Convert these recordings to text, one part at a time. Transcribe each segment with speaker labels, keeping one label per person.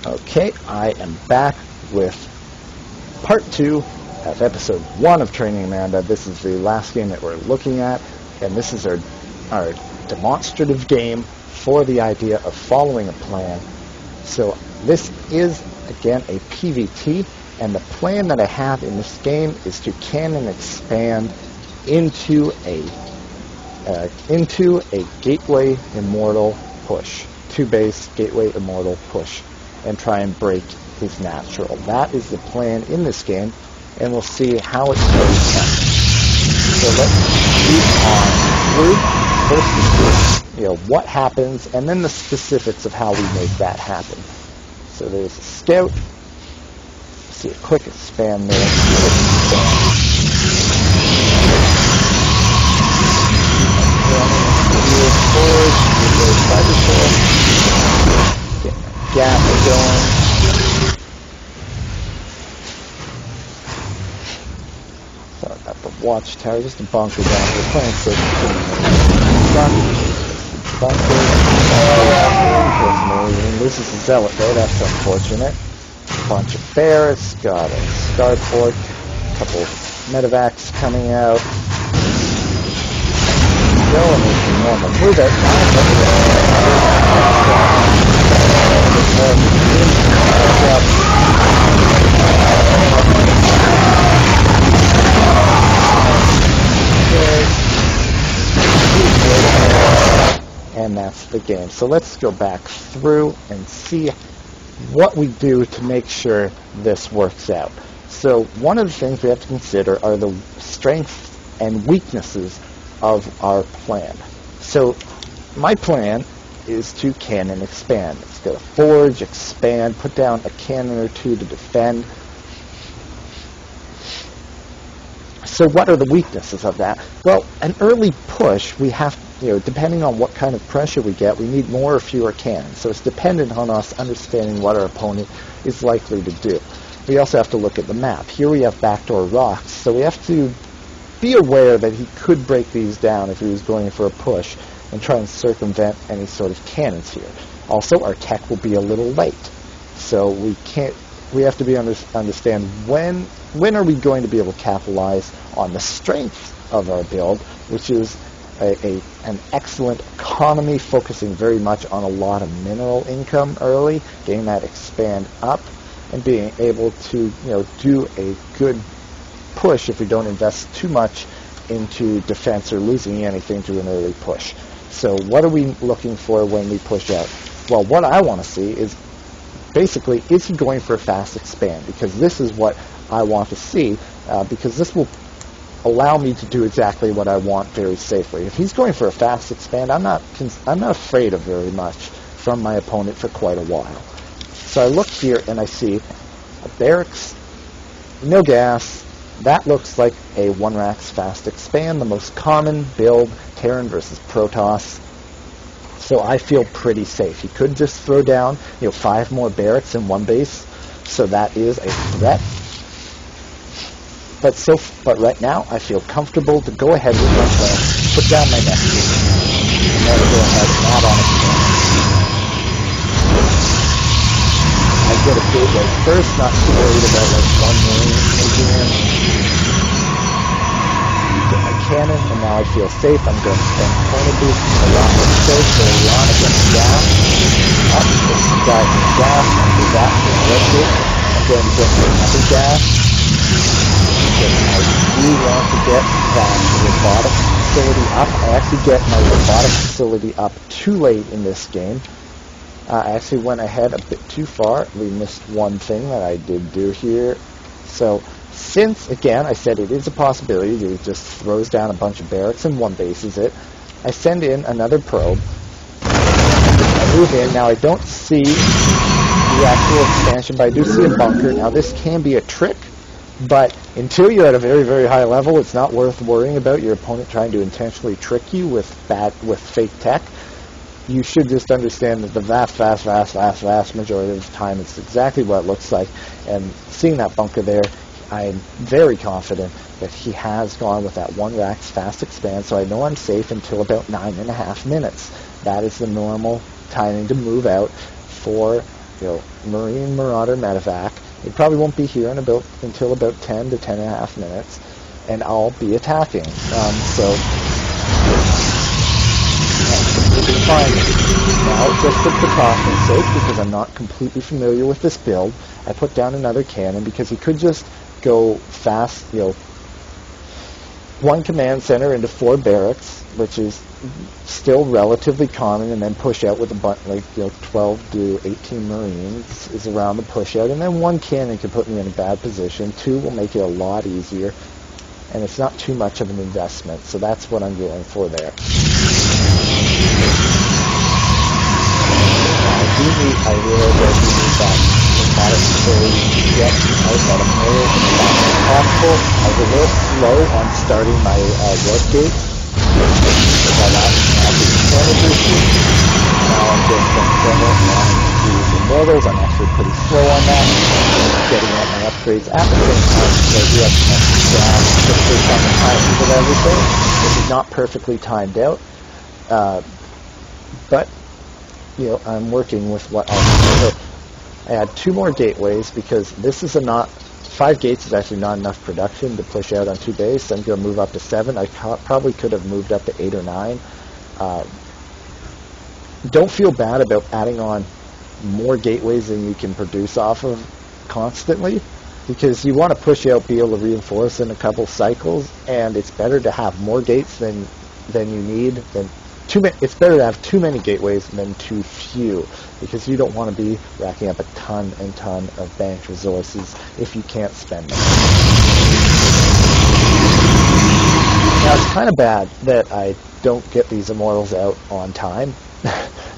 Speaker 1: Okay, I am back with part 2 of episode 1 of Training Amanda. This is the last game that we're looking at, and this is our demonstrative game for the idea of following a plan. So this is, again, a PvT, and the plan that I have in this game is to cannon expand into a Gateway Immortal push, 2-base Gateway Immortal push, and try and break his natural. That is the plan in this game, and we'll see how it goes next. So let's move on through. First is what happens, and then the specifics of how we make that happen. So there's a scout. See a quick expand there. Gap going. Sorry about the watchtower, just a bunker down here. Playing safe. Bunker. This is a zealot though, that's unfortunate. Bunch of barracks, got a starport, a couple medevacs coming out. Go and make a normal move it. And that's the game. So let's go back through and see what we do to make sure this works out. So one of the things we have to consider are the strengths and weaknesses of our plan. So my plan is to cannon expand. It's got to forge, expand, put down a cannon or two to defend. So what are the weaknesses of that? Well, an early push, we have, depending on what kind of pressure we get, we need more or fewer cannons. So it's dependent on us understanding what our opponent is likely to do. We also have to look at the map. Here we have backdoor rocks, so we have to be aware that he could break these down if he was going for a push and try and circumvent any sort of cannons here. Also, our tech will be a little late, so we have to understand when are we going to be able to capitalize on the strength of our build, which is an excellent economy, focusing very much on a lot of mineral income early, getting that expand up, and being able to do a good push if we don't invest too much into defense or losing anything to an early push. So what are we looking for when we push out? Well, what I want to see is basically, is he going for a fast expand? Because this is what I want to see, because this will allow me to do exactly what I want very safely. If he's going for a fast expand, I'm not afraid of very much from my opponent for quite a while. So I look here and I see a barracks, no gas. That looks like a 1-Rax fast expand, the most common build, Terran versus Protoss. So I feel pretty safe. He could just throw down 5 more barracks in one base, so that is a threat. But right now I feel comfortable to go ahead with my plan, put down my message, and then go ahead and add on a plan. I get a gateway first, not too worried about one marine making in. Get my cannon, and now I feel safe. I'm going to spend corner boost a lot more space early on against gas. Up, get some guys in gas, do that, I'm going to get another gas. I do want to get that robotics facility up. I actually get my robotics facility up too late in this game. I actually went ahead a bit too far. We missed one thing that I did do here. So since, again, I said it is a possibility that he just throws down a bunch of barracks and one bases it, I send in another probe. I move in. Now I don't see the actual expansion, but I do see a bunker. Now this can be a trick, but until you're at a very, very high level, it's not worth worrying about your opponent trying to intentionally trick you with fake tech. You should just understand that the vast majority of the time it's exactly what it looks like. And seeing that bunker there, I'm very confident that he has gone with that 1-Rax fast expand, so I know I'm safe until about 9.5 minutes. That is the normal timing to move out for Marine Marauder medevac. It probably won't be here until about 10 to 10 and a half minutes, and I'll be attacking. So that's completely fine. Now, just for precaution's sake, because I'm not completely familiar with this build, I put down another cannon because he could just go fast, one command center into 4 barracks, which is still relatively common, and then push out with a bunch, 12 to 18 Marines is around the push out, and then 1 cannon can put me in a bad position. 2 will make it a lot easier, and it's not too much of an investment, so that's what I'm going for there. I realize I do need that dramatic story to get out that immortal as fast as possible. I was a little slow on starting my warp gate. Now I'm just going to use immortals. I'm actually pretty slow on that. Getting out my upgrades at the same time, so I do have to mess down just based on the timing of everything. This is not perfectly timed out, but I'm working with what I can. I add 2 more gateways because this is 5 gates is actually not enough production to push out on 2 bays, so I'm going to move up to 7. I probably could have moved up to 8 or 9. Don't feel bad about adding on more gateways than you can produce off of constantly, because you want to push out, be able to reinforce in a couple cycles, and it's better to have more gates than you need. It's better to have too many gateways than too few, because you don't want to be racking up a ton and ton of banked resources if you can't spend them. Now, it's kind of bad that I don't get these immortals out on time,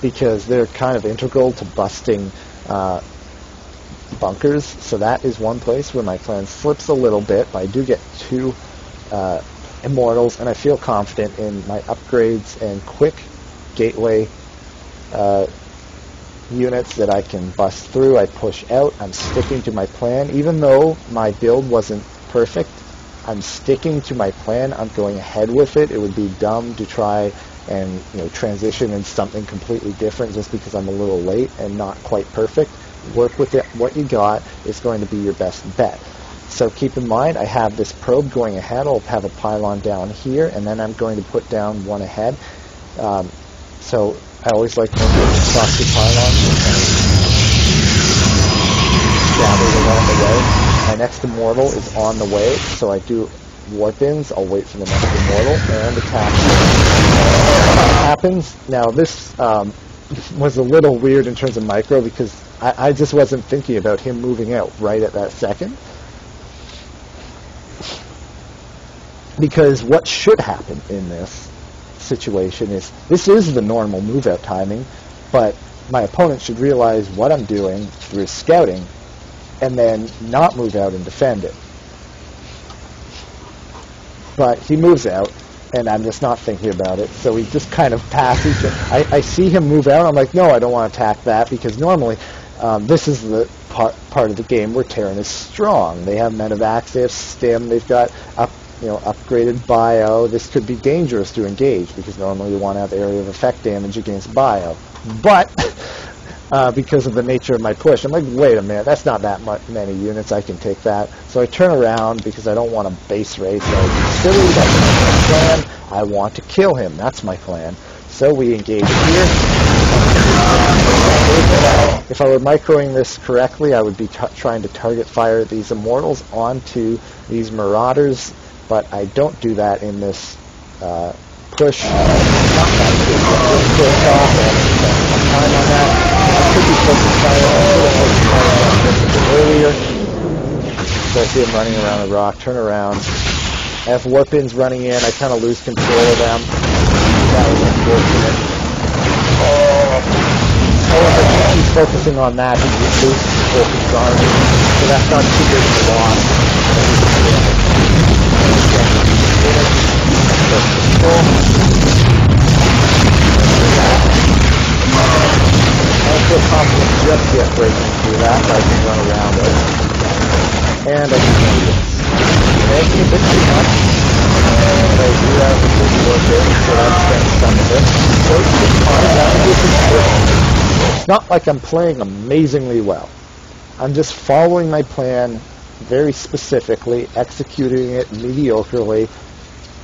Speaker 1: because they're kind of integral to busting bunkers, so that is one place where my plan slips a little bit, but I do get 2 immortals, and I feel confident in my upgrades and quick gateway units that I can bust through. I push out. I'm sticking to my plan. Even though my build wasn't perfect, I'm sticking to my plan. I'm going ahead with it. It would be dumb to try and transition into something completely different just because I'm a little late and not quite perfect. Work with it. What you got is going to be your best bet. So keep in mind, I have this probe going ahead. I'll have a pylon down here, and then I'm going to put down 1 ahead. So I always like to make a proxy pylon and gather along the way. My next immortal is on the way, so I do warp-ins. I'll wait for the next immortal and attack. Happens. Now this was a little weird in terms of micro, because I just wasn't thinking about him moving out right at that second. Because what should happen in this situation is, this is the normal move-out timing, but my opponent should realize what I'm doing through scouting, and then not move out and defend it. But he moves out, and I'm just not thinking about it, so we just kind of pass each other. I see him move out, I'm like, no, I don't want to attack that, because normally this is the part of the game where Terran is strong. They have medevacs, they have stim, they've got upgraded bio. This could be dangerous to engage, because normally you want to have area of effect damage against bio. But because of the nature of my push, I'm like, wait a minute, that's not that many units, I can take that. So I turn around because I don't want to base race. Silly, that's my plan. I want to kill him. That's my plan. So we engage here. If I were microing this correctly, I would be trying to target fire these immortals onto these marauders, but I don't do that in this push. Not that good. Time on that. I could be focused fire earlier. So I see him running around the rock. Turn around. As warp-ins running in, I kind of lose control of them. That was unfortunate. However, if he's focusing on that, he loses focus on it. So that's not too big of a loss. I don't feel confident just yet breaking through that, but I can run around it. And I can do this. Making a bit too much. And I do have a good work in, so that's some of it. So it's just fine. That would be a good It's not like I'm playing amazingly well. I'm just following my plan very specifically, executing it mediocrely,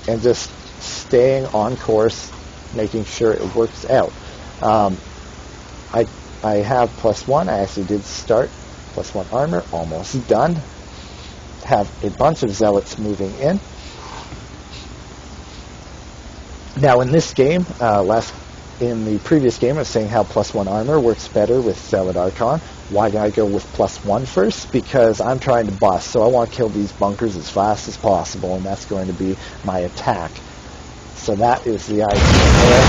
Speaker 1: and just staying on course, making sure it works out. I have +1. I actually did start +1 armor, almost done. Have a bunch of zealots moving in. Now in this game, in the previous game, I was saying how +1 armor works better with Zealot Archon. Why did I go with +1 first? Because I'm trying to bust, so I want to kill these bunkers as fast as possible, and that's going to be my attack. So that is the idea there.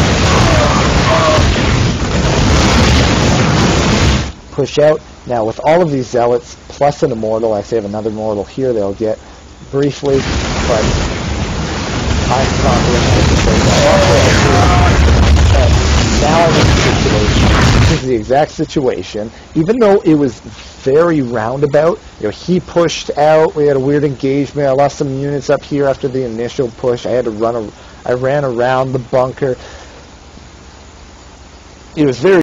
Speaker 1: Push out. Now with all of these zealots, plus an immortal, I actually have another immortal here they'll get briefly, but I'm confident I can take that. Now I'm in the situation. This is the exact situation. Even though it was very roundabout, he pushed out, we had a weird engagement, I lost some units up here after the initial push, I ran around the bunker. It was very